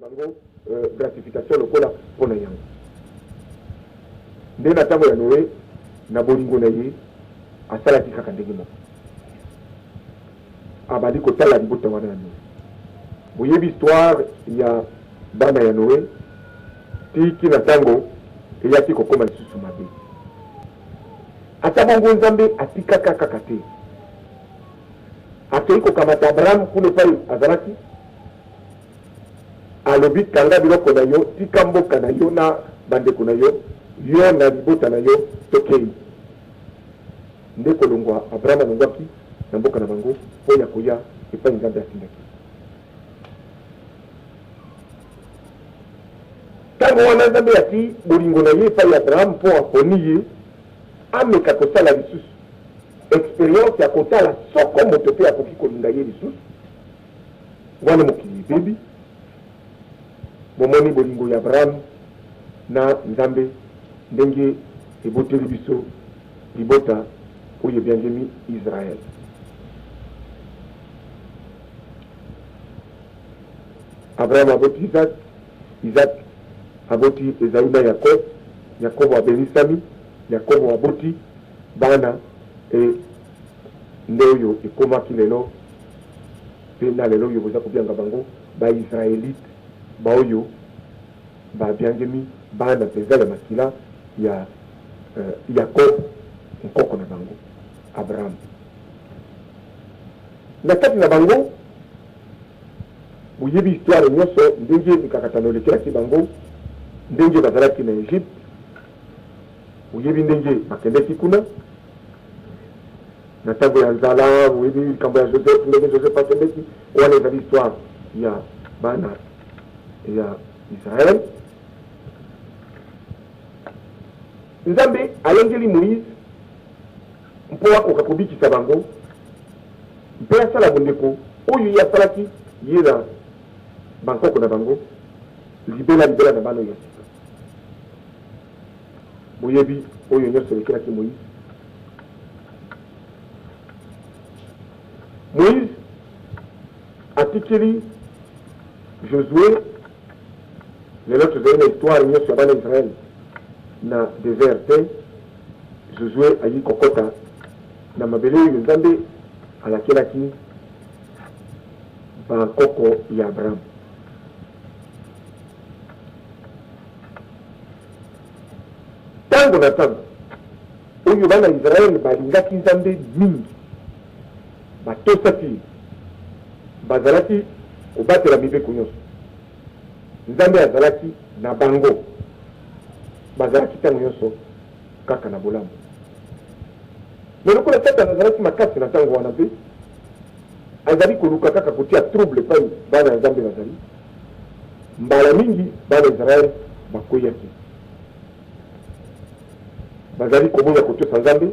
bango gratification lokola pona yango nde na tango ya Noé na bolingo na ye asalaki kaka ndenge moko abandi kotala libota wana ya Noé boyebi histoire ya bana ya Noé tiki na tango eyaki kokoma lisusu mabe ata bongo Nzambe atikaka kaka te akei kokamata Abraham kuna epai azalaki alobi kanga biloko na yo tika mboka na yo na bandeko na yo yo na libota na yo tokei nde kolongwa Abraham alongwaki na mboka na bango mpo ya koya epai Nzambe atindaki ntango wana Nzambe ati bolingo na ye epai Abraham mpo aponi ye ameka kosala lisusu expérience ya kotala soko moto mpe akoki kolinga ye lisusu wana mokili bebi bomoni bolingo ya Abraham na Nzambe ndenge eboteli biso libota oyo ebiangemi Israel. Abraham aboti Isaac aboti Esaü na Yakobo, Yakobo abelisami, Yakobo aboti bana nde oyo ekomaki lelo mpe na lelo oyo boza kobianga bango baisraélite baoyo babiangemi bana mpenza ya makila ya Yakobo nkoko na bango Abraham. Na kati na bango boyebi histoire nyonso ndenge mikakatano elekelaki bango ndenge bazalaki na Egypte boyebi ndenge bakendeki kuna na tango ya nzala boyebi likambo ya Joseph ndenge Joseph akendeki wana ezali histoire ya bana ya Israel. Nzambe alengeli Moïse mpo akoka kobikisa bango mpe asala bondeko oyo ye asalaki ye na bankoko na bango libela na bana oyo ya sika boyebi oyo nyonso elekelaki Moïse atikeli Josué lelo tozali na histoire nyonso ya bana Israel na désert te Josué ayi kokota na mabele oyo Nzambe alakelaki bankoko ya Abraham. Tango na tango oyo bana Israel balingaki Nzambe mingi batosaki bazalaki kobatela mibeko nyonso Nzambe azalaki na bango bazalaki tango nyonso kaka na bolamu mais lokola Satana azalaki makasi na tango wana mpe azali koluka kaka kotia trouble pai bana ya Nzambe bazali mbala mingi bana Israel bakweyaki bazali koboya kotosa Nzambe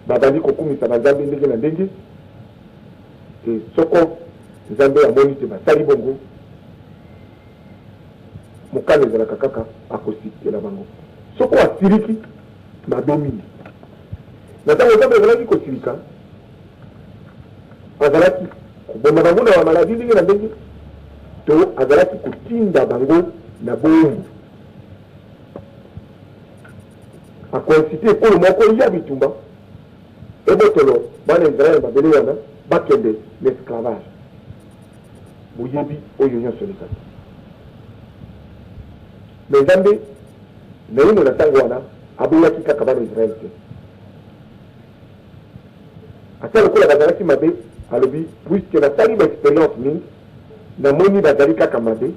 babandi kokumisa banzambe ndenge na ndenge te soko Nzambe amoni te basali bongo mokano ezalaka kaka akosikela bango soko asiriki madomini na tango Nzambe azalaki kosilika azalaki koboma bango na bamaladi ndenge na ndenge to azalaki kotinda bango na bombu akoincite ekolo moko ya bitumba ebotolo bana Israel babele wana bakende l'esclavage boyebi oyo nyonso ezali mais Nzambe na ino na tango wana aboyaki kaka bana Israel te ata lokola bazalaki mabe alobi puisque nasali baexpérience mingi namoni bazali kaka mabe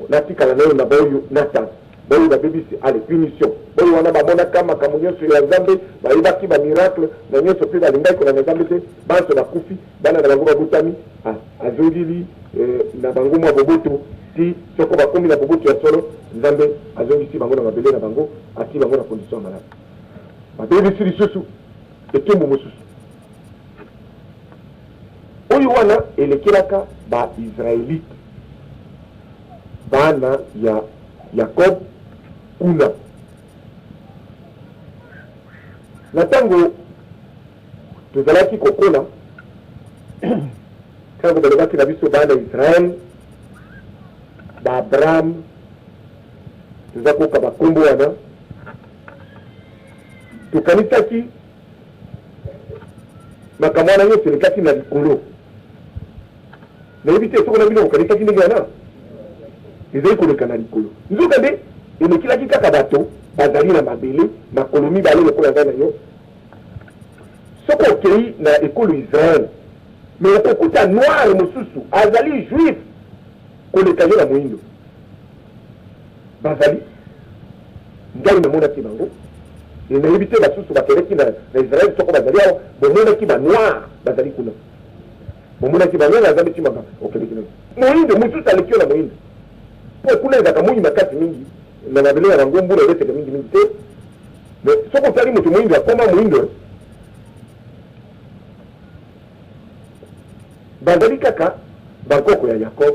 natikala nayo na baoyo natasa baoyo babebisi ale punition baoyo wana bamonaka makambo nyonso ya Nzambe bayebaki bamiracle na nyonso mpe balingaki kolanda Nzambe te banso bakufi bana na bango babotami azongili na bango mwa boboto si soko bakomi na boboto ya solo Nzambe azongisi bango na mabele na bango ati bango na condition malade babebisi lisusu ekembo mosusu oyo wana elekelaka baisraélite bana ya Yakob kuna na tango tozalaki kokola tango balobaki na biso bana Israel Abraham toza koka bakombo wana tokanisaki makambo wana nyonso elekaki na likolo nayebi te soko na bino kokanisaki ndenge wana ezali koleka na likolo nzoka nde elekilaki kaka bato bazali na mabele makolo mibale lokola ngai na yo soki okei na ekolo Israel me okokuta noir mosusu azali juif koleka yo na moyindo bazali ngai namonaki bango nayebi te basusu bakeleki na Israel soko bazali awa bomonaki banoir bazali kuna bomonaki banoir bazali timaka okeleki na moyindo mosusu aleki yo na moyindo po kuna ezaka moyi makasi mingi na mabele ya bango mbula ebeteka mingi mingi te me soko otali moto moyindo akoma moyindo bazali kaka bankoko ya Yakob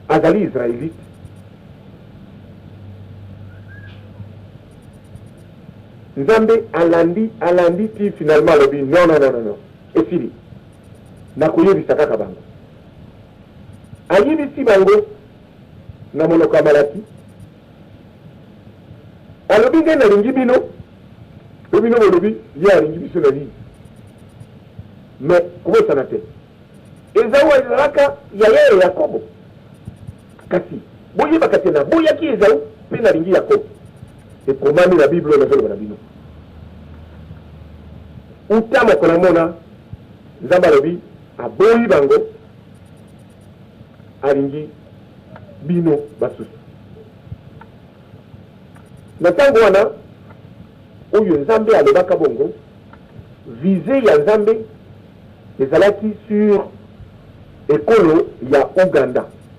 azali israélite nzambe alandi ti finalement alobi non esili nakoyebisa kaka bango ayebisi bango na monoko ya Malaki alobi ngai nalingi bino po bino bolobi ye alingi biso na nini me kobosana te Ezawu ezalaka yaya ya Yakobo kasi boyebaka te na boyaki Ezawu mpe nalingi Yakobo ekomami na Bible oyo nazoloba na bino uta moko namona nzambe alobi aboyi bango alingi bino basusu na ntango wana oyo nzambe alobaka bongo vize ya nzambe ezalaki sur ekolo ya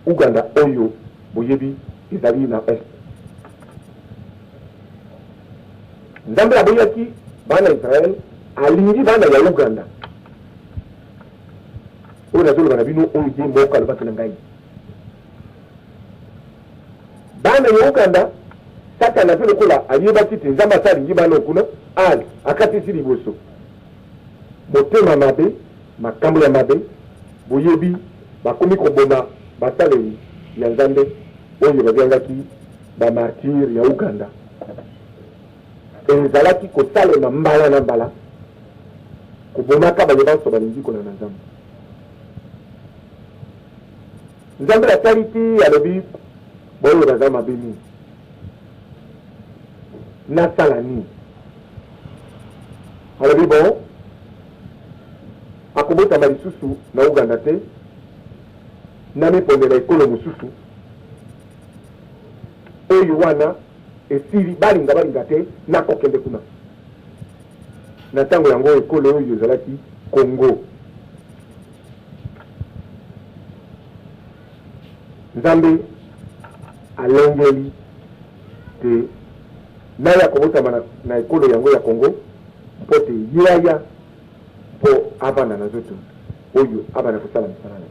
Uganda oyo boyebi ezali na est nzambe aboyaki bana Israel alingi bana ya Uganda oyo nazoloba na bino oyo ye moko alobaki na ngai bana ya Uganda Satana mpe lokola ayebaki te nzambe asalingi bana okuna ali akatisi liboso motema mabe makambo ya mabe boyebi bakomi koboma basaleli ya nzambe oyo babiangaki bamartire ya Uganda ezalaki kosalema mbala na mbala kobomaka baye banso balingi kona na nzambe nzambe asali te alobi boyo baza mabe mingi nasala nini alobi bon akobotama lisusu na Uganda te namipondela ekolo mosusu oyo wana esili balinga te nakokende kuna na ntango yango ekolo oyo ezalaki Congo nzambe alongeli te naye akobotama na ekolo yango ya Congo mpo te yaya mpo abana na zoto oyo abana kosala misala na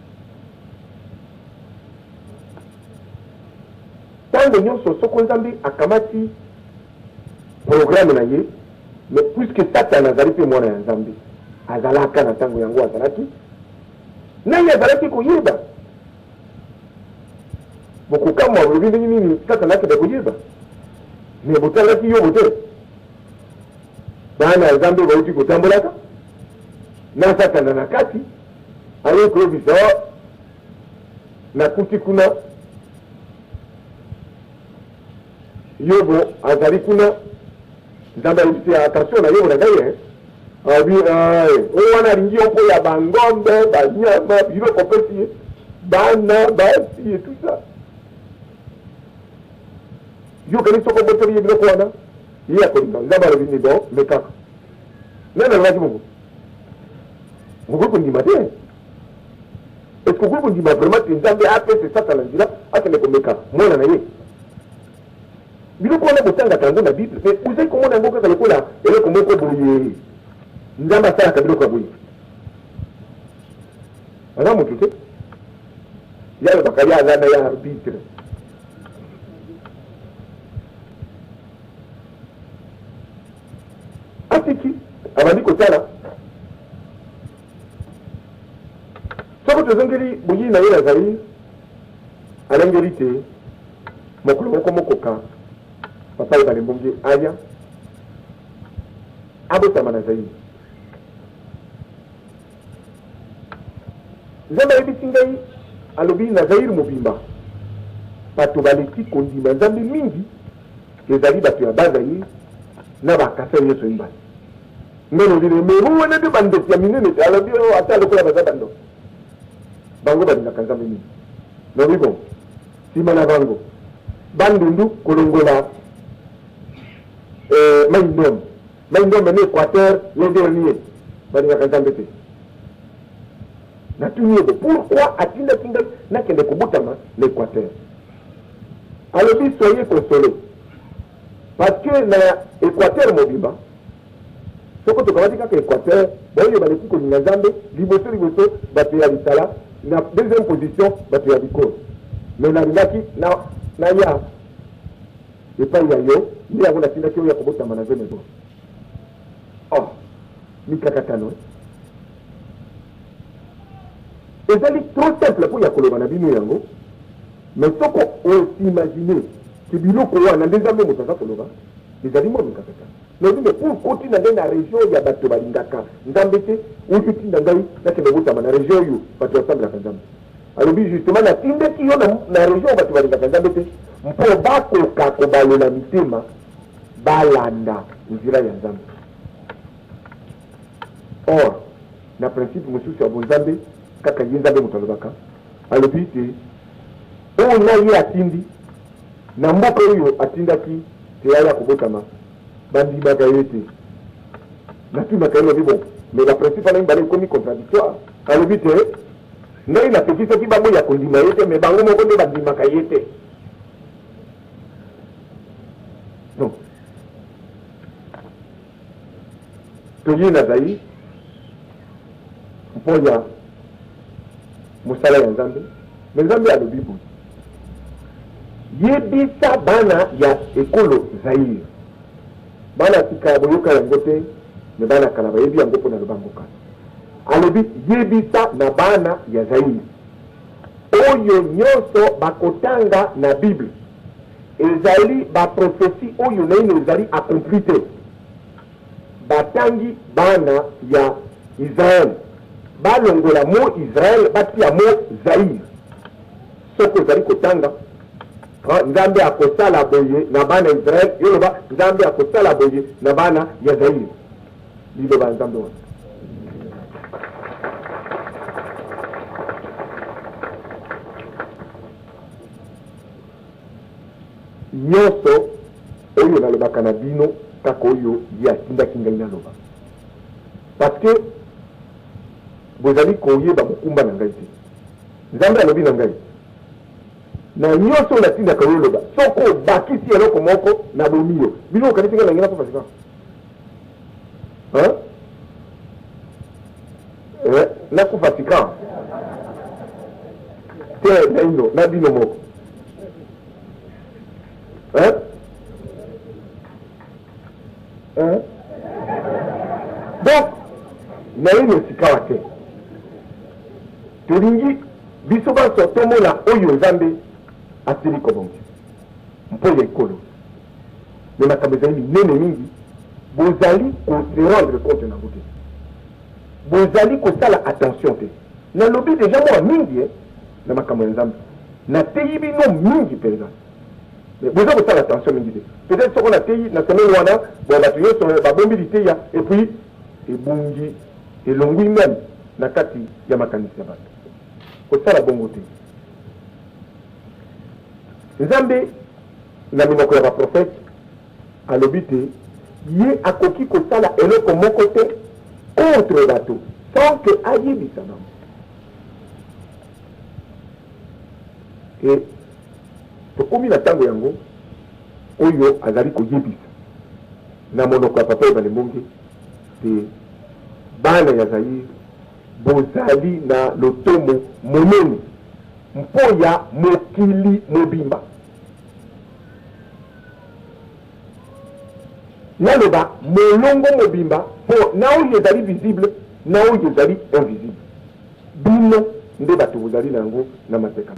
ntango nyonso soko nzambe akamati programme na ye mais puisque Satana azali mpe mwana ya nzambe azalaka na ntango yango azalaki naye azalaki koyeba bokokamwa bolobi ndenge nini Satana akende koyeba me botalaki yobo te bana ya nzambe bauti kotambolaka na Satana na kati aye koyebisa nakuti kuna yobo azali kuna nzambe ayebisi attention na yobo na ngai abi oyo wana alingi yo mpo ya bangombe banyama biloko pesi ye bana basi et tout ça yokani soko botoli ye biloko wana ye akolinga nzambe alobi ni bon me kaka nani alobaki bongo okoki kondima te est ce que okoki kondima vraiment te nzambe apese Satana nzela akende komeka mwana na ye biloko wana botangaka yango na Bible me ozali komona yango kaka lokola eloko moko boye nzambe asalaka biloko ya boye aza motu te ye alobaka ye aza na ye arbitre atiki abandi kotala soko tozongeli boyi na ye na Zaïre alengeli te mokolo moko mokoka papa ebale mbonge aya abotama na Zaïre. Nzambe ayebisi ngai alobi na Zaïre mobimba bato baleki kondima Nzambe mingi ezali bato ya bazaïre na bakasa nyonso mbala ngeno dile meru wana de bandeki ya minene alobi ata lokola baza bando bango balingaka Nzambe mingi lobi bon sima na bango bandundu kolongola maindom na Équateur les derniers balingaka Nzambe te natuniebo pourquoi atinda tinga nakende kobutama l'Équateur alobi soyez consolés parce que na Équateur mobimba soko tokamati kaka Équateur baoyo baleki kolinga Nzambe liboso bato ya litala na deuxième position bato ya bikolo mais nalingaki na ya epai ya yo nde yango natindaki oyo ya kobotama na zone ebo mikakatano ezali trop simple pour ya koloba na bino yango mais soko osimagine ke biloko wana nde Nzambe moto aza koloba ezali mwa mikakatano nozinde pour kotina nde na région ya bato balingaka Nzambe te oyo tinda ngai nakende kobotama na région oyo bato basambelaka Nzambe alobi justement natindaki yo na région bato balingaka Nzambe te mpo bakoka kobalola mitema balanda nzela ya Nzambe. Or na principe mosusu ya bonzambe kaka ye Nzambe moto alobaka alobi te oyo na ye atindi na mboka oyo atindaki te aya kobotama bandimaka ye te natunaka ye lobi bon mais la principe ana mbala ekomi contradictoire alobi te ngai napekisaki bango ya kondima ye te mais bango moko nde bandimaka ye te. Donc toye na Zaïre mpo ya mosala ya Nzambe me Nzambe alobi boye yebisa bana ya ekolo Zaïre bana tika boyoka yango te me bana kala bayebi yango mpo na lobango kala alobi yebisa na bana ya Zaïre oyo nyonso bakotanga na Bible ezali baprofesi oyo naino ezali accompli te batangi bana ya Israel balongola mo Israel batia mo Zaïre soko ezali kotanga Nzambe akosala boye na bana Israel yoloba Nzambe akosala boye na bana ya Zaïre liloba Nzambe wana nyonso oyo nalobaka na bino kaka oyo ye atindaki ngai naloba parce que bozali koyeba mokumba na ngai te Nzambe alobi na ngai na nyonso oyo natindaka oyo loba soko bakisi eloko moko na bomiyo bino okanisi ngai na ngai napofasika nakufasika te naino na bino moko donc naino sikawa te tolingi biso banso tomona oyo Nzambe asili kobongi mpo ya ekolo me makambo ezali minene mingi bozali se rendre compte na ngo te bozali kosala attention te nalobi deja mwa mingi na makambo ya Nzambe nateyi bino mingi mpenza boza kosala attention mingi te peut-être soko nateyi na semaine wana bon bato nyonso babombi liteya et puis ebungi elongwi même na kati ya makanisi ya bato kosala bongo te Nzambe na minoko ya baprofete alobi te ye akoki kosala eloko moko te contre bato sans que ayebisa bango e tokomi na ntango yango oyo azali koyebisa na monoko ya papa ebale mbonge te bana ya Zaïre bozali na lotomo monene mpo ya mokili mobimba naloba molongo mobimba mpo na oyo ezali visible na oyo ezali invisible bino nde bato bozali nango na mateka.